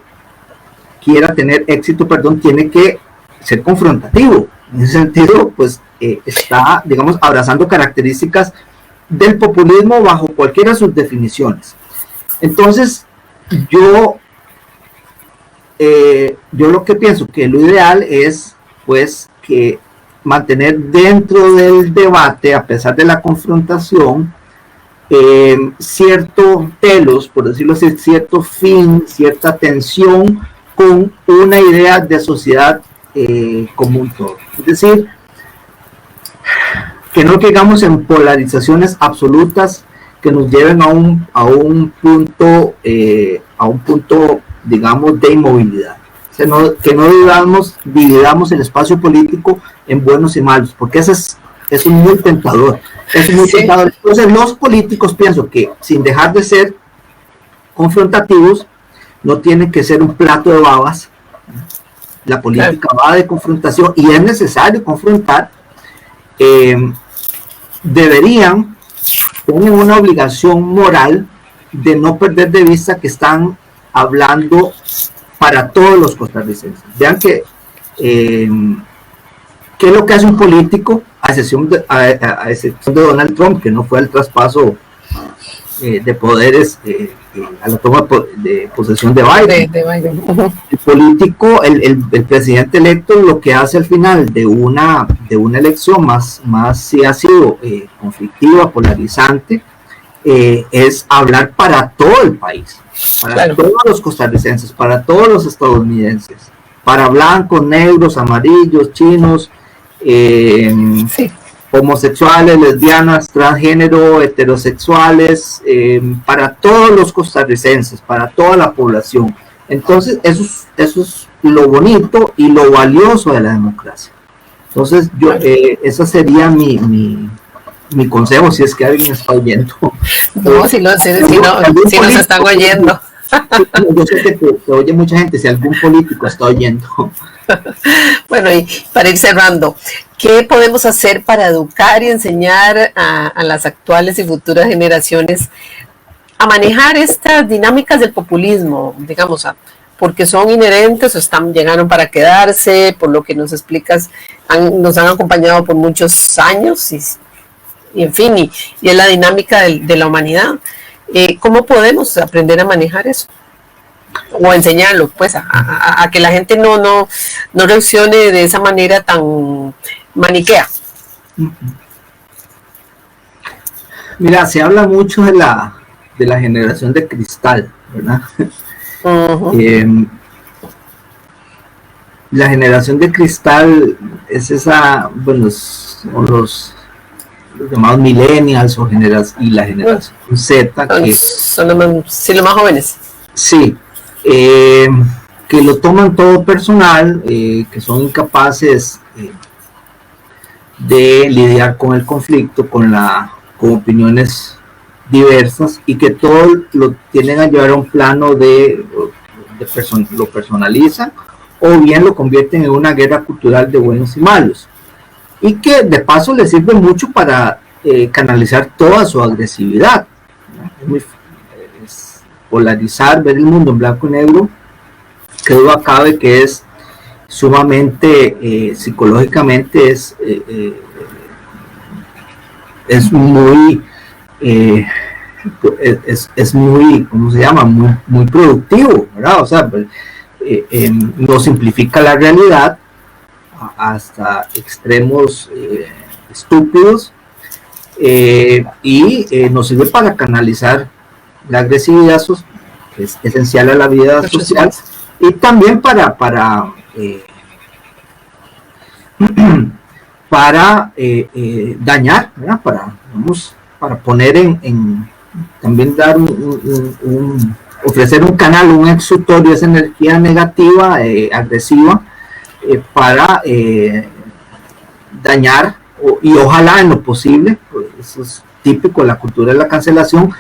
quiera tener éxito, tiene que ser confrontativo. En ese sentido, pues está, digamos, abrazando características del populismo bajo cualquiera de sus definiciones. Entonces, yo lo que pienso que lo ideal es, pues, que mantener dentro del debate, a pesar de la confrontación, cierto telos, por decirlo así, cierto fin, cierta tensión con una idea de sociedad común todo. Es decir, que no caigamos en polarizaciones absolutas que nos lleven a un punto, digamos, de inmovilidad. O sea, que no dividamos el espacio político en buenos y malos, porque eso es muy tentador. Es muy tentador. Entonces, los políticos, pienso que sin dejar de ser confrontativos, no tienen que ser un plato de babas. La política va de confrontación y es necesario confrontar. Deberían tener una obligación moral de no perder de vista que están hablando para todos los costarricenses. Vean que ¿qué es lo que hace un político? A excepción de Donald Trump, que no fue al traspaso de poderes a la toma de posesión de Biden. El político, el presidente electo, lo que hace al final de una elección más si ha sido conflictiva, polarizante, es hablar para todo el país, para todos los costarricenses, para todos los estadounidenses, para blancos, negros, amarillos, chinos, homosexuales, lesbianas, transgénero, heterosexuales, para todos los costarricenses, para toda la población. Entonces, eso es lo bonito y lo valioso de la democracia. Entonces, ese sería mi consejo, si es que alguien está oyendo. No, si nos están oyendo. Yo sé que te oye mucha gente, si algún político está oyendo. Bueno, y para ir cerrando, ¿qué podemos hacer para educar y enseñar a las actuales y futuras generaciones a manejar estas dinámicas del populismo, digamos, porque son inherentes o llegaron para quedarse, por lo que nos explicas, nos han acompañado por muchos años y en fin, y es la dinámica de la humanidad? ¿Cómo podemos aprender a manejar eso? O enseñarlo, pues, a que la gente no reaccione de esa manera tan maniquea. Mira, se habla mucho de la generación de cristal, ¿verdad? Uh-huh. La generación de cristal es esa, bueno, son los llamados millennials y la generación Z, que son los más jóvenes. Sí, que lo toman todo personal, que son incapaces de lidiar con el conflicto, con opiniones diversas, y que todo lo tienden a llevar a un plano lo personalizan, o bien lo convierten en una guerra cultural de buenos y malos, y que de paso les sirve mucho para canalizar toda su agresividad, ¿no? Es polarizar, ver el mundo en blanco y negro, que duda cabe que es sumamente, psicológicamente es muy, ¿cómo se llama? Muy productivo, ¿verdad? O sea, no simplifica la realidad hasta extremos estúpidos, y nos sirve para canalizar la agresividad, que es esencial a la vida social, y también para dañar, ¿verdad? Para poner también dar ofrecer un canal, un exutorio, esa energía negativa, agresiva, para dañar, y ojalá en lo posible, pues eso es típico de la cultura de la cancelación,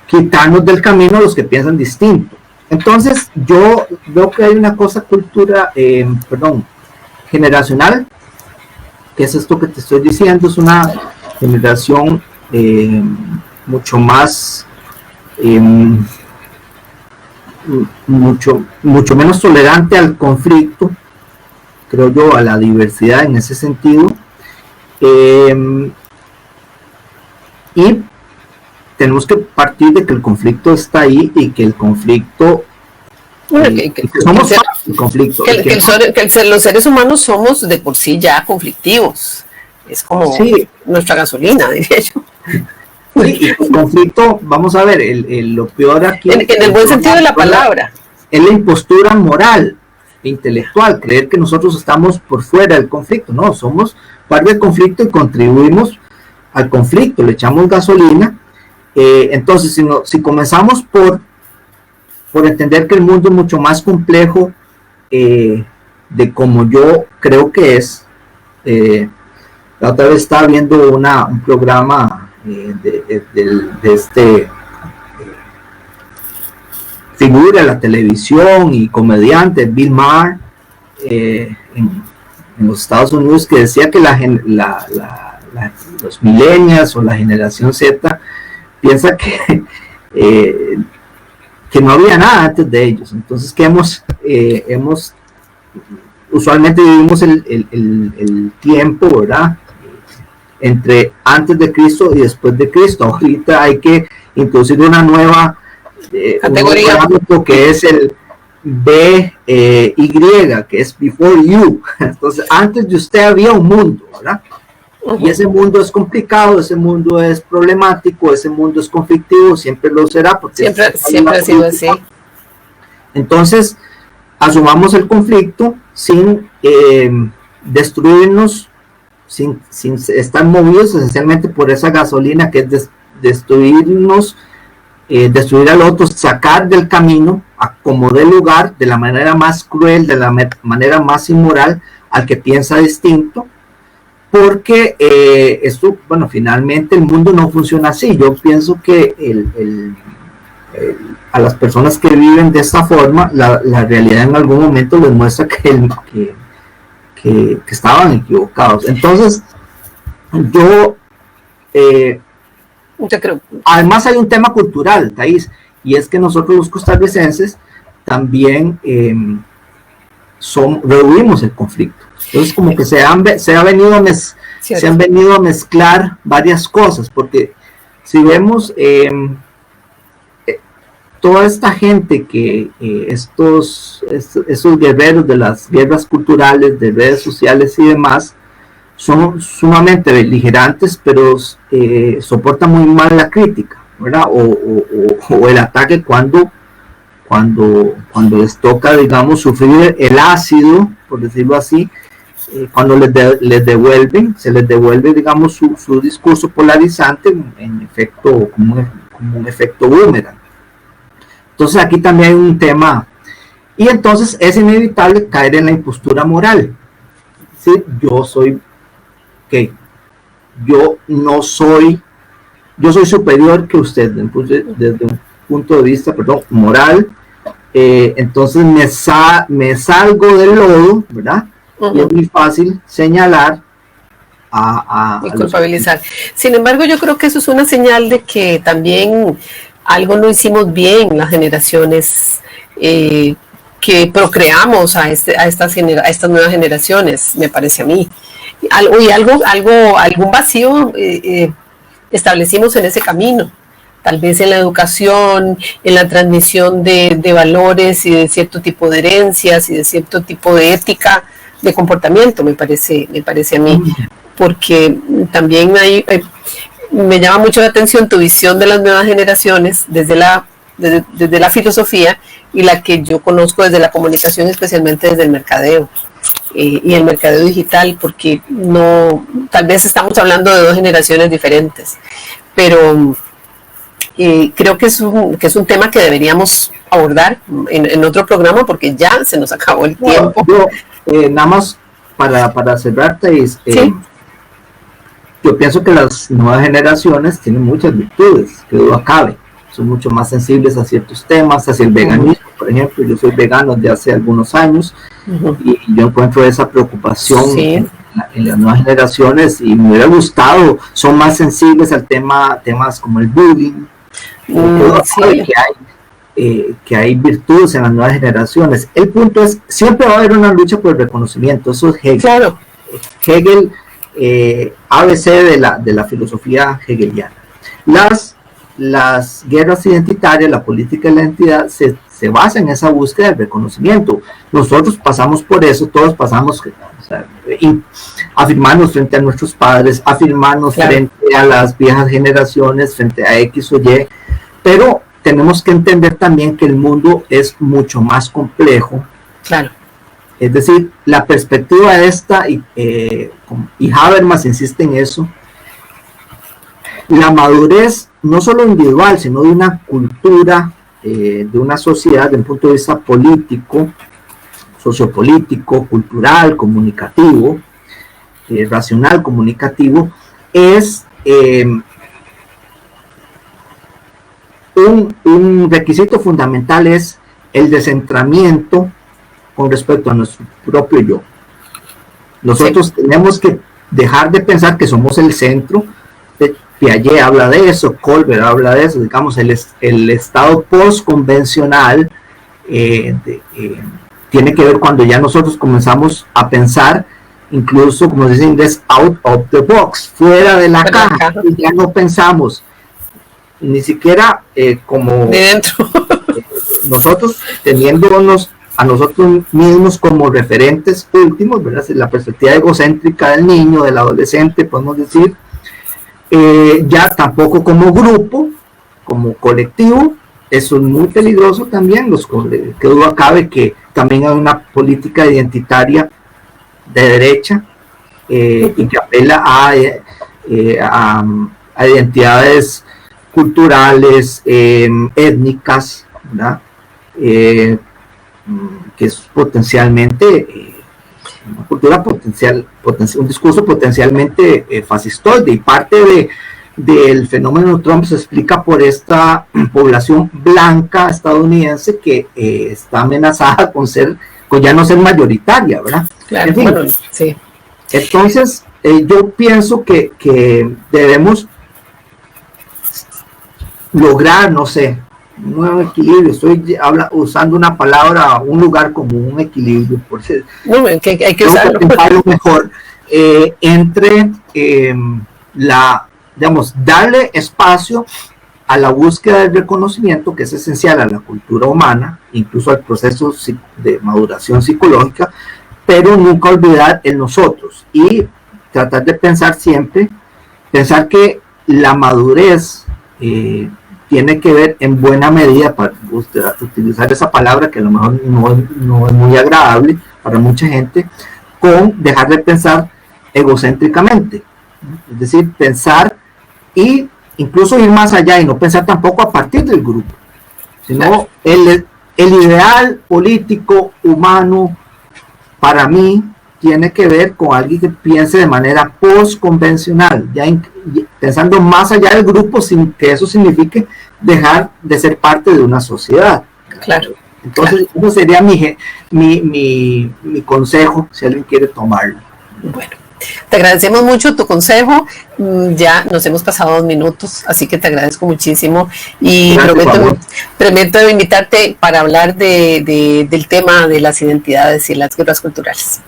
quitarnos del camino a los que piensan distinto. Entonces yo veo que hay una cosa generacional, que es esto que te estoy diciendo, es una generación mucho más mucho menos tolerante al conflicto, creo yo, a la diversidad en ese sentido. Y tenemos que partir de que el conflicto está ahí y que el conflicto somos parte del conflicto. Los seres humanos somos de por sí ya conflictivos. Es como nuestra gasolina, diría yo. Sí, y el conflicto, vamos a ver, lo peor aquí... En el buen sentido de la palabra. Es la impostura moral e intelectual, creer que nosotros estamos por fuera del conflicto. No, somos parte del conflicto y contribuimos al conflicto, le echamos gasolina. Entonces, si comenzamos por entender que el mundo es mucho más complejo de como yo creo que es, la otra vez estaba viendo un programa de este figura de la televisión y comediante Bill Maher en los Estados Unidos, que decía que los millennials o la generación Z piensa que no había nada antes de ellos. Entonces que usualmente vivimos el tiempo, ¿verdad?, entre antes de Cristo y después de Cristo. Ahorita hay que introducir una nueva categoría, que es el BY, que es before you. Entonces, antes de usted había un mundo, ¿verdad? Y ese mundo es complicado, ese mundo es problemático, ese mundo es conflictivo, siempre lo será, porque siempre ha sido así. Entonces, asumamos el conflicto sin destruirnos, sin estar movidos esencialmente por esa gasolina que es destruirnos, destruir al otro, sacar del camino, a como dé lugar, de la manera más cruel, de la manera más inmoral, al que piensa distinto, porque esto, bueno, finalmente el mundo no funciona así. Yo pienso que a las personas que viven de esta forma, la realidad en algún momento les muestra que estaban equivocados. Entonces, yo creo. Además hay un tema cultural, Thais, y es que nosotros los costarricenses también rehuimos el conflicto. Entonces como que se han venido a mezclar varias cosas, porque si vemos toda esta gente que esos guerreros de las guerras culturales, de redes sociales y demás, son sumamente beligerantes, pero soportan muy mal la crítica, ¿verdad? O el ataque cuando les toca, digamos, sufrir el ácido, por decirlo así, cuando se les devuelve, digamos, su discurso polarizante, en efecto, como un efecto boomerang. Entonces aquí también hay un tema, y entonces es inevitable caer en la impostura moral. ¿Sí? Yo soy superior que usted desde un punto de vista, moral. Entonces me salgo del lodo, ¿verdad? Y es muy fácil señalar y culpabilizar. Sin embargo, yo creo que eso es una señal de que también algo no hicimos bien las generaciones que procreamos a estas nuevas generaciones, me parece a mí. Algún vacío establecimos en ese camino, tal vez en la educación, en la transmisión de valores y de cierto tipo de herencias y de cierto tipo de ética de comportamiento, me parece a mí, porque también me llama mucho la atención tu visión de las nuevas generaciones desde la filosofía y la que yo conozco desde la comunicación, especialmente desde el mercadeo y el mercadeo digital, porque tal vez estamos hablando de dos generaciones diferentes, pero creo que es un tema que deberíamos abordar en otro programa, porque ya se nos acabó el tiempo. Nada más para cerrarte, ¿sí? Yo pienso que las nuevas generaciones tienen muchas virtudes, que duda cabe. Son mucho más sensibles a ciertos temas, hacia el veganismo, por ejemplo. Yo soy vegano desde hace algunos años y yo encuentro esa preocupación en las nuevas generaciones, y me hubiera gustado, son más sensibles al temas como el bullying, que hay, que hay virtudes en las nuevas generaciones. El punto es, siempre va a haber una lucha por el reconocimiento, eso es Hegel. Claro. Hegel, ABC de la filosofía hegeliana. Las guerras identitarias, la política de la identidad, se basa en esa búsqueda del reconocimiento. Nosotros pasamos por eso, todos pasamos, o sea, afirmarnos frente a nuestros padres, afirmarnos frente a las viejas generaciones, frente a X o Y, pero tenemos que entender también que el mundo es mucho más complejo. Claro. Es decir, la perspectiva esta, y Habermas insiste en eso, la madurez no solo individual, sino de una cultura, de una sociedad, desde un punto de vista político, sociopolítico, cultural, comunicativo, racional, comunicativo, es un requisito fundamental, es el descentramiento con respecto a nuestro propio yo. Nosotros tenemos que dejar de pensar que somos el centro. Piaget habla de eso, Colbert habla de eso, digamos, el estado postconvencional tiene que ver cuando ya nosotros comenzamos a pensar, incluso, como se dice en inglés, out of the box, fuera de la caja, y ya no pensamos ni siquiera como de dentro. Nosotros teniéndonos a nosotros mismos como referentes últimos, ¿verdad? La perspectiva egocéntrica del niño, del adolescente, podemos decir, ya tampoco como grupo, como colectivo. Eso es muy peligroso también, que duda cabe que también hay una política identitaria de derecha y que apela a identidades culturales, étnicas, ¿verdad? Que es potencialmente una cultura un discurso potencialmente fascistoide, y parte del fenómeno Trump se explica por esta población blanca estadounidense que está amenazada con ya no ser mayoritaria, ¿verdad? Claro, en fin, bueno, sí. Entonces, yo pienso que debemos lograr, no sé, un equilibrio. Estoy usando una palabra, un lugar común, un equilibrio, por ser, que hay que usarlo mejor, entre digamos, darle espacio a la búsqueda del reconocimiento, que es esencial a la cultura humana, incluso al proceso de maduración psicológica, pero nunca olvidar el nosotros y tratar de pensar que la madurez tiene que ver en buena medida, para utilizar esa palabra que a lo mejor no es muy agradable para mucha gente, con dejar de pensar egocéntricamente, es decir, pensar y incluso ir más allá y no pensar tampoco a partir del grupo, sino el ideal político humano para mí tiene que ver con alguien que piense de manera postconvencional, ya pensando más allá del grupo, sin que eso signifique dejar de ser parte de una sociedad. Claro. Entonces, eso sería mi consejo, si alguien quiere tomarlo. Bueno, te agradecemos mucho tu consejo. Ya nos hemos pasado 2 minutos, así que te agradezco muchísimo y prometo invitarte para hablar del tema de las identidades y las guerras culturales.